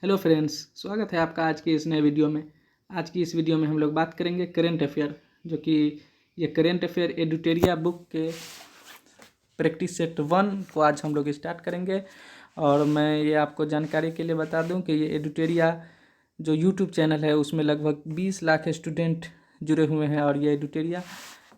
Hello friends, स्वागत है आपका आज की इस नए वीडियो में। आज की इस वीडियो में हम लोग बात करेंगे करेंट अफेयर, जो कि ये करेंट अफेयर एडुटेरिया बुक के प्रैक्टिस सेट 1 को आज हम लोग स्टार्ट करेंगे। और मैं ये आपको जानकारी के लिए बता दूं कि ये एडुटेरिया जो यूट्यूब चैनल है उसमें लगभग 20 लाख स्टूडेंट जुड़े हुए हैं। और ये एडुटेरिया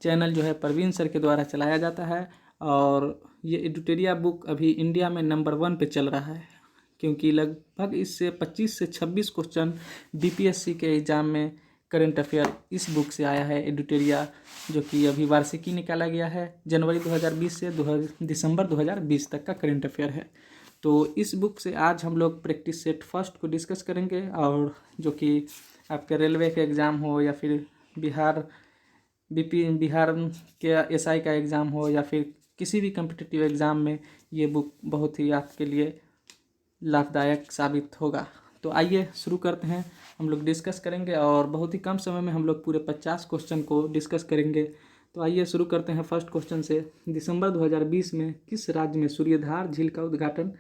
चैनल जो है परवीन सर के द्वारा चलाया जाता है। और ये एडुटेरिया बुक अभी इंडिया में नंबर 1 पे चल रहा है, क्योंकि लगभग इससे 25 से 26 क्वेश्चन बीपीएससी के एग्ज़ाम में करंट अफेयर इस बुक से आया है एडुटेरिया, जो कि अभी वार्षिकी निकाला गया है। जनवरी 2020 से दिसंबर 2020 तक का करंट अफेयर है। तो इस बुक से आज हम लोग प्रैक्टिस सेट फर्स्ट को डिस्कस करेंगे, और जो कि आपके रेलवे के एग्ज़ाम हो या फिर बिहार के एसआई का एग्ज़ाम हो या फिर किसी भी कम्पिटिटिव एग्ज़ाम में ये बुक बहुत ही आपके लिए लाभदायक साबित होगा। तो आइए शुरू करते हैं। हम लोग डिस्कस करेंगे और बहुत ही कम समय में हम लोग पूरे 50 क्वेश्चन को डिस्कस करेंगे। तो आइए शुरू करते हैं फर्स्ट क्वेश्चन से। दिसंबर 2020 में किस राज्य में सूर्यधार झील का उद्घाटन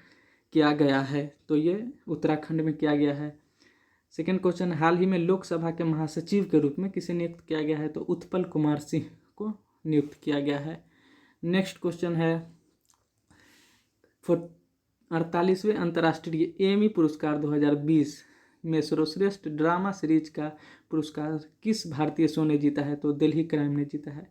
किया गया है? तो ये उत्तराखंड में किया गया है। सेकेंड क्वेश्चन, हाल ही में लोकसभा के महासचिव के रूप में किसे नियुक्त किया गया है? तो उत्पल कुमार सिंह को नियुक्त किया गया है। नेक्स्ट क्वेश्चन है, 48वें अंतर्राष्ट्रीय एमी पुरस्कार 2020 में सर्वश्रेष्ठ ड्रामा सीरीज का पुरस्कार किस भारतीय शो ने जीता है? तो दिल्ली क्राइम ने जीता है।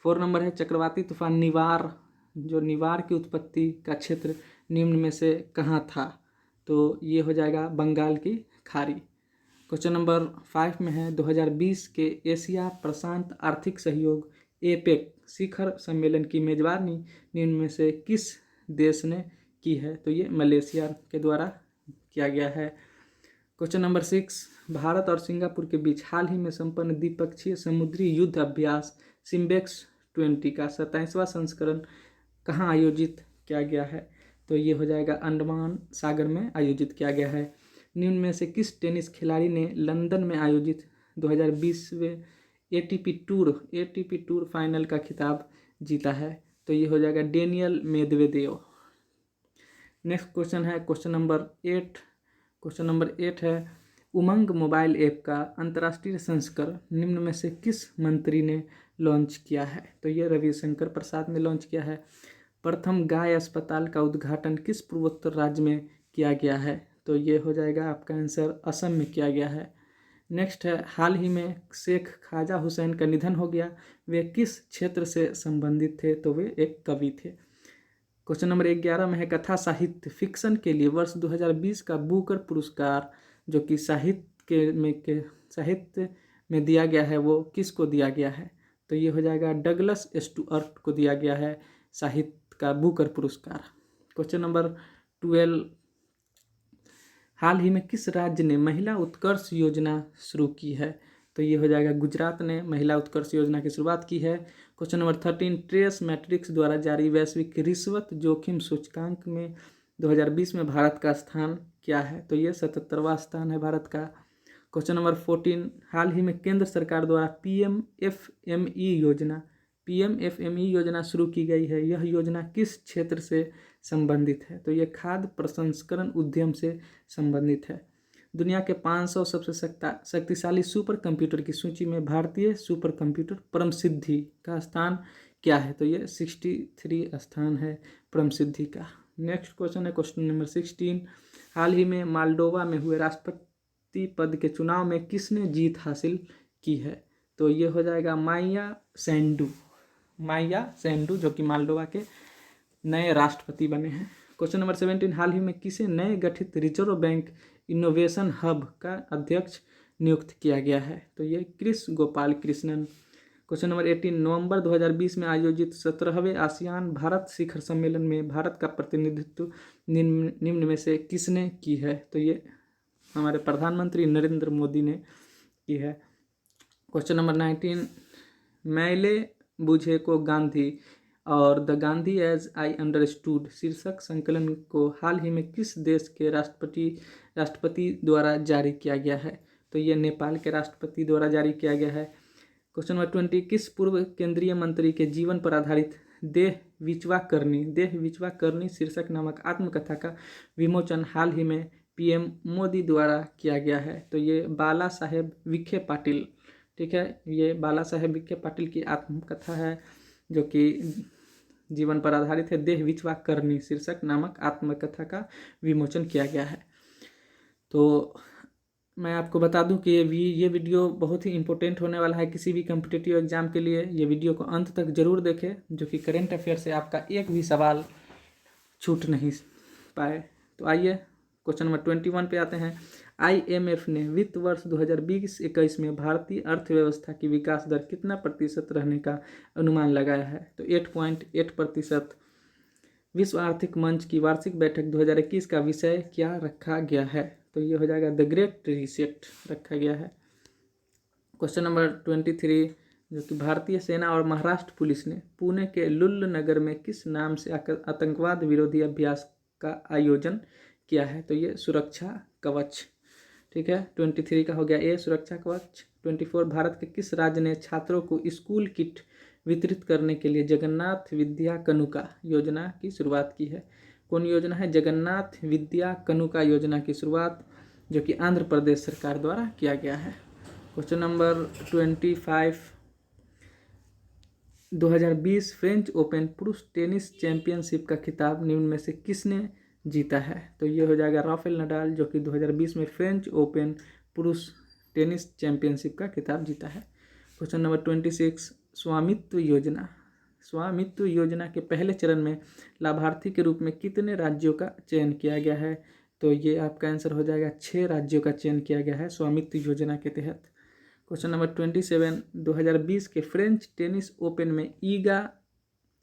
4 नंबर है, चक्रवाती तूफान निवार जो निवार की उत्पत्ति का क्षेत्र निम्न में से कहाँ था? तो ये हो जाएगा बंगाल की खाड़ी। क्वेश्चन नंबर 5 में है, 2020 के एशिया प्रशांत आर्थिक सहयोग एपेक शिखर सम्मेलन की मेजबानी निम्न में से किस देश ने की है? तो ये मलेशिया के द्वारा किया गया है। क्वेश्चन नंबर 6, भारत और सिंगापुर के बीच हाल ही में संपन्न द्विपक्षीय समुद्री युद्ध अभ्यास सिम्बेक्स 20 का 27वां संस्करण कहाँ आयोजित किया गया है? तो ये हो जाएगा अंडमान सागर में आयोजित किया गया है। निम्न में से किस टेनिस खिलाड़ी ने लंदन में आयोजित 2020वें एटीपी टूर फाइनल का खिताब जीता है? तो ये हो जाएगा डेनियल मेदवेदेव। नेक्स्ट क्वेश्चन है क्वेश्चन नंबर 8 है, उमंग मोबाइल ऐप का अंतर्राष्ट्रीय संस्करण निम्न में से किस मंत्री ने लॉन्च किया है? तो ये रविशंकर प्रसाद ने लॉन्च किया है। प्रथम गाय अस्पताल का उद्घाटन किस पूर्वोत्तर राज्य में किया गया है? तो ये हो जाएगा आपका आंसर असम में किया गया है। नेक्स्ट है, हाल ही में शेख ख्वाजा हुसैन का निधन हो गया, वे किस क्षेत्र से संबंधित थे? तो वे एक कवि थे। क्वेश्चन नंबर 11 में है, कथा साहित्य फिक्शन के लिए वर्ष 2020 का बुकर पुरस्कार जो कि साहित्य में दिया गया है वो किसको दिया गया है? तो ये हो जाएगा डगलस स्टुअर्ट को दिया गया है साहित्य का बुकर पुरस्कार। क्वेश्चन नंबर 12, हाल ही में किस राज्य ने महिला उत्कर्ष योजना शुरू की है? तो ये हो जाएगा गुजरात ने महिला उत्कर्ष योजना की शुरुआत की है। क्वेश्चन नंबर 13, ट्रेस मैट्रिक्स द्वारा जारी वैश्विक रिश्वत जोखिम सूचकांक में 2020 में भारत का स्थान क्या है? तो ये 77वां स्थान है भारत का। क्वेश्चन नंबर 14, हाल ही में केंद्र सरकार द्वारा पीएमएफएमई योजना शुरू की गई है, यह योजना किस क्षेत्र से संबंधित है? तो यह खाद्य प्रसंस्करण उद्यम से संबंधित है। दुनिया के 500 सबसे शक्तिशाली सुपर कंप्यूटर की सूची में भारतीय सुपर कंप्यूटर परम सिद्धि का स्थान क्या है? तो ये 63 स्थान है परम सिद्धि का। नेक्स्ट क्वेश्चन है क्वेश्चन नंबर 16, हाल ही में मालडोवा में हुए राष्ट्रपति पद के चुनाव में किसने जीत हासिल की है? तो ये हो जाएगा माइया सैंडू जो कि मालडोवा के नए राष्ट्रपति बने हैं। क्वेश्चन नंबर 17, हाल ही में किसे नए गठित रिजर्व बैंक इनोवेशन हब का अध्यक्ष नियुक्त किया गया है? तो ये कृष गोपाल कृष्णन। क्वेश्चन नंबर 18, नवंबर 2020 में आयोजित 17वें आसियान भारत शिखर सम्मेलन में भारत का प्रतिनिधित्व निम्न में से किसने की है? तो ये हमारे प्रधानमंत्री नरेंद्र मोदी ने की है। क्वेश्चन नंबर 19, मैले बुझे को गांधी और the Gandhi as I understood शीर्षक संकलन को हाल ही में किस देश के राष्ट्रपति द्वारा जारी किया गया है? तो ये नेपाल के राष्ट्रपति द्वारा जारी किया गया है। क्वेश्चन नंबर 20, किस पूर्व केंद्रीय मंत्री के जीवन पर आधारित देह विचवा करनी शीर्षक नामक आत्मकथा का विमोचन हाल ही में पीएम मोदी द्वारा किया गया है। तो ये बाला साहेब विखे पाटिल, ठीक है, ये बाला साहेब विखे पाटिल की आत्मकथा है जो कि जीवन पर आधारित है। देह विचवा करनी शीर्षक नामक आत्मकथा का विमोचन किया गया है। तो मैं आपको बता दूं कि ये वीडियो बहुत ही इम्पोर्टेंट होने वाला है किसी भी कम्पिटिटिव एग्जाम के लिए। ये वीडियो को अंत तक जरूर देखें, जो कि करेंट अफेयर से आपका एक भी सवाल छूट नहीं पाए। तो आइए क्वेश्चन नंबर 21 पे आते हैं। IMF ने वित्त वर्ष 2020-21 में भारतीय अर्थव्यवस्था की विकास दर कितना प्रतिशत रहने का अनुमान लगाया है? तो 8.8%। विश्व आर्थिक मंच की वार्षिक बैठक 2021 का विषय क्या रखा गया है? तो ये हो जाएगा द ग्रेट रीसेट रखा गया है। क्वेश्चन नंबर 23, जो कि भारतीय सेना और महाराष्ट्र पुलिस ने पुणे के लुल्ल नगर में किस नाम से आतंकवाद विरोधी अभ्यास का आयोजन किया है? तो ये सुरक्षा कवच, ठीक है। 23 का हो गया ए, सुरक्षा कवच। 24, भारत के किस राज्य ने छात्रों को स्कूल किट वितरित करने के लिए जगन्नाथ विद्या कनुका योजना की शुरुआत की है? कौन योजना है? जगन्नाथ विद्या कनुका योजना की शुरुआत, जो कि आंध्र प्रदेश सरकार द्वारा किया गया है। क्वेश्चन नंबर 25, 2020 फ्रेंच ओपन पुरुष टेनिस चैंपियनशिप का खिताब निम्न में से किसने जीता है? तो ये हो जाएगा राफेल नडाल, जो कि 2020 में फ्रेंच ओपन पुरुष टेनिस चैंपियनशिप का खिताब जीता है। क्वेश्चन नंबर 26, स्वामित्व योजना। स्वामित्व योजना के पहले चरण में लाभार्थी के रूप में कितने राज्यों का चयन किया गया है? तो ये आपका आंसर हो जाएगा 6 राज्यों का चयन किया गया है स्वामित्व योजना के तहत। क्वेश्चन नंबर 27, 2020 के फ्रेंच टेनिस ओपन में ईगा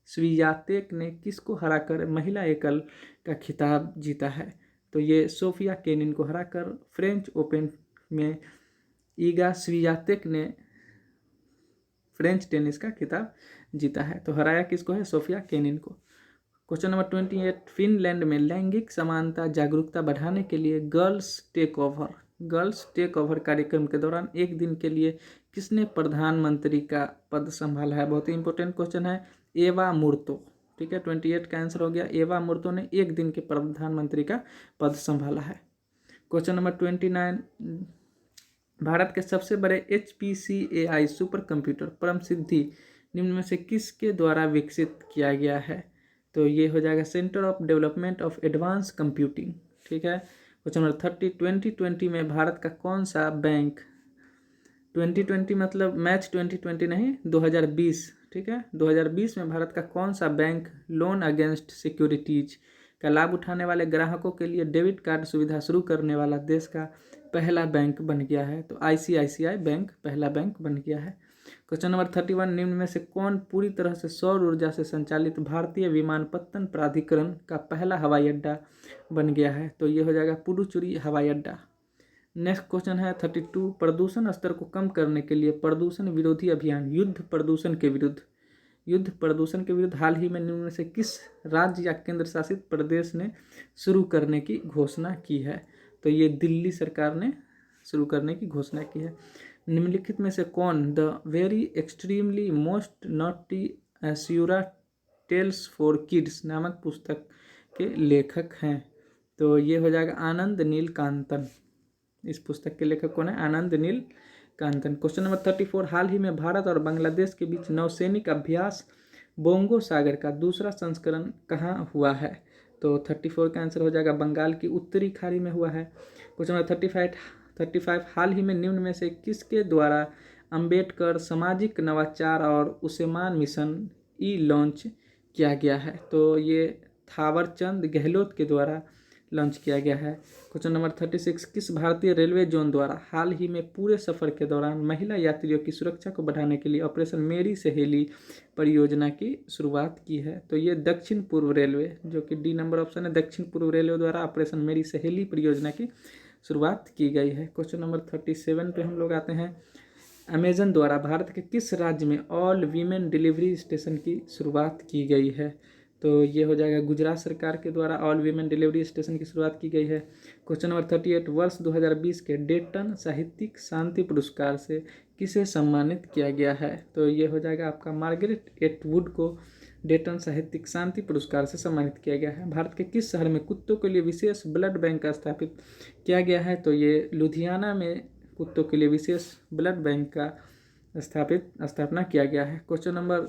स्वियातेक ने किसको हराकर महिला एकल का खिताब जीता है? तो ये सोफिया केनिन को हराकर फ्रेंच ओपन में ईगा स्वियातेक ने फ्रेंच टेनिस का खिताब जीता है। तो हराया किसको है? सोफिया केनिन को। क्वेश्चन नंबर 28, फिनलैंड में लैंगिक समानता जागरूकता बढ़ाने के लिए गर्ल्स टेक ओवर कार्यक्रम के दौरान एक दिन के लिए किसने प्रधानमंत्री का पद संभाला है? बहुत ही इंपॉर्टेंट क्वेश्चन है। एवा मुर्तो, ठीक है। 28 का आंसर हो गया एवा मुर्तो ने एक दिन के प्रधानमंत्री का पद संभाला है। क्वेश्चन नंबर 29, भारत के सबसे बड़े HPCAI सुपर कंप्यूटर परम सिद्धि निम्न में से किसके द्वारा विकसित किया गया है? तो ये हो जाएगा centre of development of advance computing, ठीक है। क्वेश्चन नंबर 30, 2020 में भारत का कौन सा बैंक, 2020 मतलब मैच 2020 नहीं, 2020, ठीक है, 2020 में भारत का कौन सा बैंक लोन अगेंस्ट सिक्योरिटीज का लाभ उठाने वाले ग्राहकों के लिए डेबिट कार्ड सुविधा शुरू करने वाला देश का पहला बैंक बन गया है? तो ICICI बैंक पहला बैंक बन गया है। क्वेश्चन नंबर 31, निम्न में से कौन पूरी तरह से सौर ऊर्जा से संचालित भारतीय विमानपत्तन प्राधिकरण का पहला हवाई अड्डा बन गया है? तो ये हो जाएगा पुडुचेरी हवाई अड्डा। नेक्स्ट क्वेश्चन है 32, प्रदूषण स्तर को कम करने के लिए प्रदूषण विरोधी अभियान युद्ध प्रदूषण के विरुद्ध हाल ही में निम्न में से किस राज्य या केंद्र शासित प्रदेश ने शुरू करने की घोषणा की है? तो ये दिल्ली सरकार ने शुरू करने की घोषणा की है। निम्नलिखित में से कौन the very extremely most naughty एस्यूरा टेल्स फॉर किड्स नामक पुस्तक के लेखक हैं? तो ये हो जाएगा आनंद नील कांतन। इस पुस्तक के लेखक कौन है? आनंद नील कांतन। क्वेश्चन नंबर 34, हाल ही में भारत और बांग्लादेश के बीच नौसैनिक अभ्यास बोंगो सागर का दूसरा संस्करण कहाँ हुआ है? तो 34 का आंसर हो जाएगा बंगाल की उत्तरी खाड़ी में हुआ है। क्वेश्चन नंबर 35, हाल ही में निम्न में से किसके द्वारा अंबेडकर सामाजिक नवाचार और उस्मान मिशन लॉन्च किया गया है? तो ये थावरचंद गहलोत के द्वारा लॉन्च किया गया है। क्वेश्चन नंबर 36, किस भारतीय रेलवे जोन द्वारा हाल ही में पूरे सफर के दौरान महिला यात्रियों की सुरक्षा को बढ़ाने के लिए ऑपरेशन मेरी सहेली परियोजना की शुरुआत की है? तो ये दक्षिण पूर्व रेलवे, जो कि डी नंबर ऑप्शन है, दक्षिण पूर्व रेलवे द्वारा ऑपरेशन मेरी सहेली परियोजना की शुरुआत की गई है। क्वेश्चन नंबर 37 पे हम लोग आते हैं। अमेजन द्वारा भारत के किस राज्य में ऑल वीमेन डिलीवरी स्टेशन की शुरुआत की गई है? तो ये हो जाएगा गुजरात सरकार के द्वारा ऑल वीमेन डिलीवरी स्टेशन की शुरुआत की गई है। क्वेश्चन नंबर 38, वर्ष 2020 के डेटन साहित्यिक शांति पुरस्कार से किसे सम्मानित किया गया है? तो ये हो जाएगा आपका मार्गरेट एटवुड को डेटन साहित्यिक शांति पुरस्कार से सम्मानित किया गया है। भारत के किस शहर में कुत्तों के लिए विशेष ब्लड बैंक का स्थापित किया गया है? तो ये लुधियाना में कुत्तों के लिए विशेष ब्लड बैंक का स्थापना किया गया है। क्वेश्चन नंबर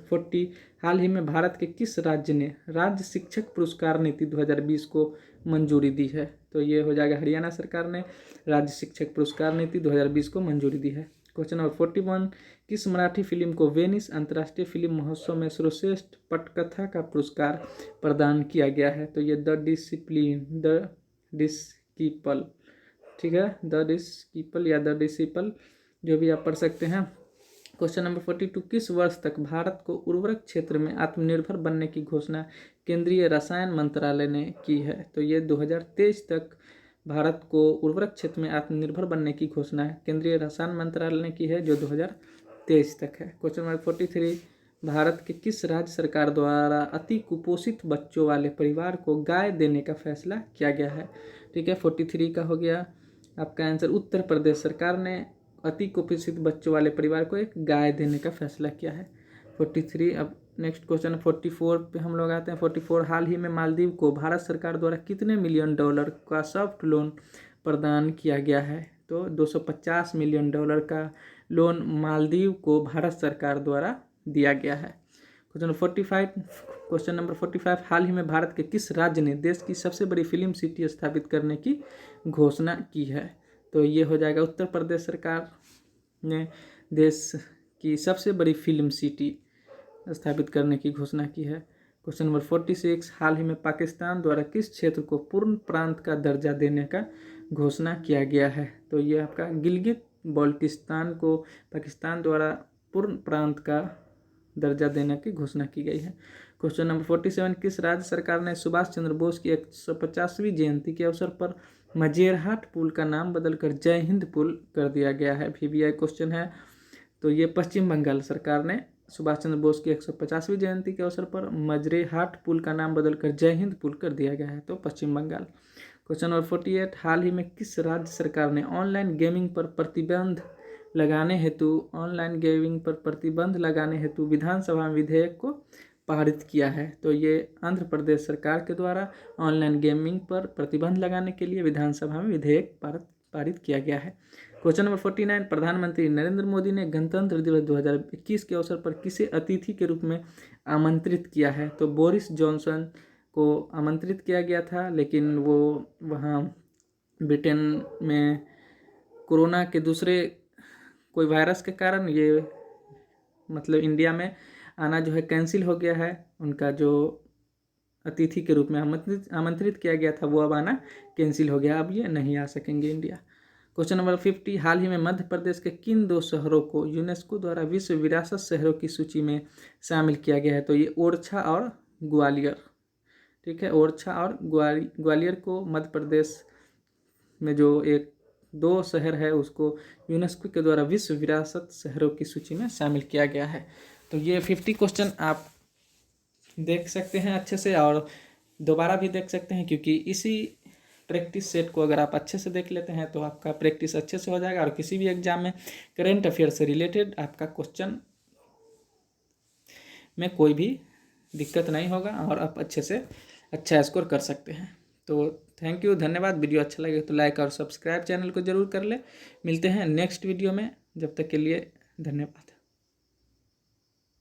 40, हाल ही में भारत के किस राज्य ने राज्य शिक्षक पुरस्कार नीति 2020 को मंजूरी दी है? तो ये हो जाएगा हरियाणा सरकार ने राज्य शिक्षक पुरस्कार नीति 2020 को मंजूरी दी है। क्वेश्चन नंबर 41, किस मराठी फिल्म को वेनिस अंतर्राष्ट्रीय फिल्म महोत्सव में सर्वश्रेष्ठ पटकथा का पुरस्कार प्रदान किया गया है? तो ये द डिस्किपल, ठीक है, द डिस्किपल या द डिसिपल, जो भी आप पढ़ सकते हैं। क्वेश्चन नंबर 42, किस वर्ष तक भारत को उर्वरक क्षेत्र में आत्मनिर्भर बनने की घोषणा केंद्रीय रसायन मंत्रालय ने की है? तो ये 2023 तक भारत को उर्वरक क्षेत्र में आत्मनिर्भर बनने की घोषणा केंद्रीय रसायन मंत्रालय ने की है, जो 2023 तक है। क्वेश्चन नंबर 43, भारत के किस राज्य सरकार द्वारा अति कुपोषित बच्चों वाले परिवार को गाय देने का फैसला किया गया है? ठीक है, 43 का हो गया आपका आंसर। उत्तर प्रदेश सरकार ने अति कुपोषित बच्चों वाले परिवार को एक गाय देने का फैसला किया है। 43। अब नेक्स्ट क्वेश्चन 44 पे हम लोग आते हैं। 44, हाल ही में मालदीव को भारत सरकार द्वारा कितने मिलियन डॉलर का सॉफ्ट लोन प्रदान किया गया है? तो 250 मिलियन डॉलर का लोन मालदीव को भारत सरकार द्वारा दिया गया है। क्वेश्चन नंबर 45, हाल ही में भारत के किस राज्य ने देश की सबसे बड़ी फिल्म सिटी स्थापित करने की घोषणा की है? तो ये हो जाएगा उत्तर प्रदेश सरकार ने देश की सबसे बड़ी फिल्म सिटी स्थापित करने की घोषणा की है। क्वेश्चन नंबर 46, हाल ही में पाकिस्तान द्वारा किस क्षेत्र को पूर्ण प्रांत का दर्जा देने का घोषणा किया गया है? तो ये आपका गिलगित बाल्टिस्तान को पाकिस्तान द्वारा पूर्ण प्रांत का दर्जा देने की घोषणा की गई है। क्वेश्चन नंबर 47, किस राज्य सरकार ने सुभाष चंद्र बोस की 150वीं जयंती के अवसर पर मजेरहाट पुल का नाम बदलकर जय हिंद पुल कर दिया गया है? VBI क्वेश्चन है। तो ये पश्चिम बंगाल सरकार ने सुभाष चंद्र बोस की 150वीं जयंती के अवसर पर मजरेहाट पुल का नाम बदलकर जय हिंद पुल कर दिया गया है, तो पश्चिम बंगाल। क्वेश्चन नंबर 48, हाल ही में किस राज्य सरकार ने ऑनलाइन गेमिंग पर प्रतिबंध लगाने हेतु विधानसभा में विधेयक को पारित किया है? तो ये आंध्र प्रदेश सरकार के द्वारा ऑनलाइन गेमिंग पर प्रतिबंध लगाने के लिए विधानसभा में विधेयक पारित किया गया है। क्वेश्चन नंबर 49, प्रधानमंत्री नरेंद्र मोदी ने गणतंत्र दिवस 2021 के अवसर पर किसे अतिथि के रूप में आमंत्रित किया है? तो बोरिस जॉनसन को आमंत्रित किया गया था, लेकिन वो वहाँ ब्रिटेन में कोरोना के दूसरे कोई वायरस के कारण ये मतलब इंडिया में आना जो है कैंसिल हो गया है। उनका जो अतिथि के रूप में आमंत्रित किया गया था वो अब आना कैंसिल हो गया, अब ये नहीं आ सकेंगे इंडिया। क्वेश्चन नंबर 50, हाल ही में मध्य प्रदेश के किन 2 शहरों को यूनेस्को द्वारा विश्व विरासत शहरों की सूची में शामिल किया गया है? तो ये ओरछा और ग्वालियर, ठीक है, ओरछा और ग्वालियर को मध्य प्रदेश में जो 2 शहर है उसको यूनेस्को के द्वारा विश्व विरासत शहरों की सूची में शामिल किया गया है। तो ये 50 क्वेश्चन आप देख सकते हैं अच्छे से और दोबारा भी देख सकते हैं, क्योंकि इसी प्रैक्टिस सेट को अगर आप अच्छे से देख लेते हैं तो आपका प्रैक्टिस अच्छे से हो जाएगा और किसी भी एग्जाम में करेंट अफेयर से रिलेटेड आपका क्वेश्चन में कोई भी दिक्कत नहीं होगा और आप अच्छे से अच्छा स्कोर कर सकते हैं। तो थैंक यू, धन्यवाद। वीडियो अच्छा लगे तो लाइक और सब्सक्राइब चैनल को जरूर कर ले। मिलते हैं नेक्स्ट वीडियो में, जब तक के लिए धन्यवाद।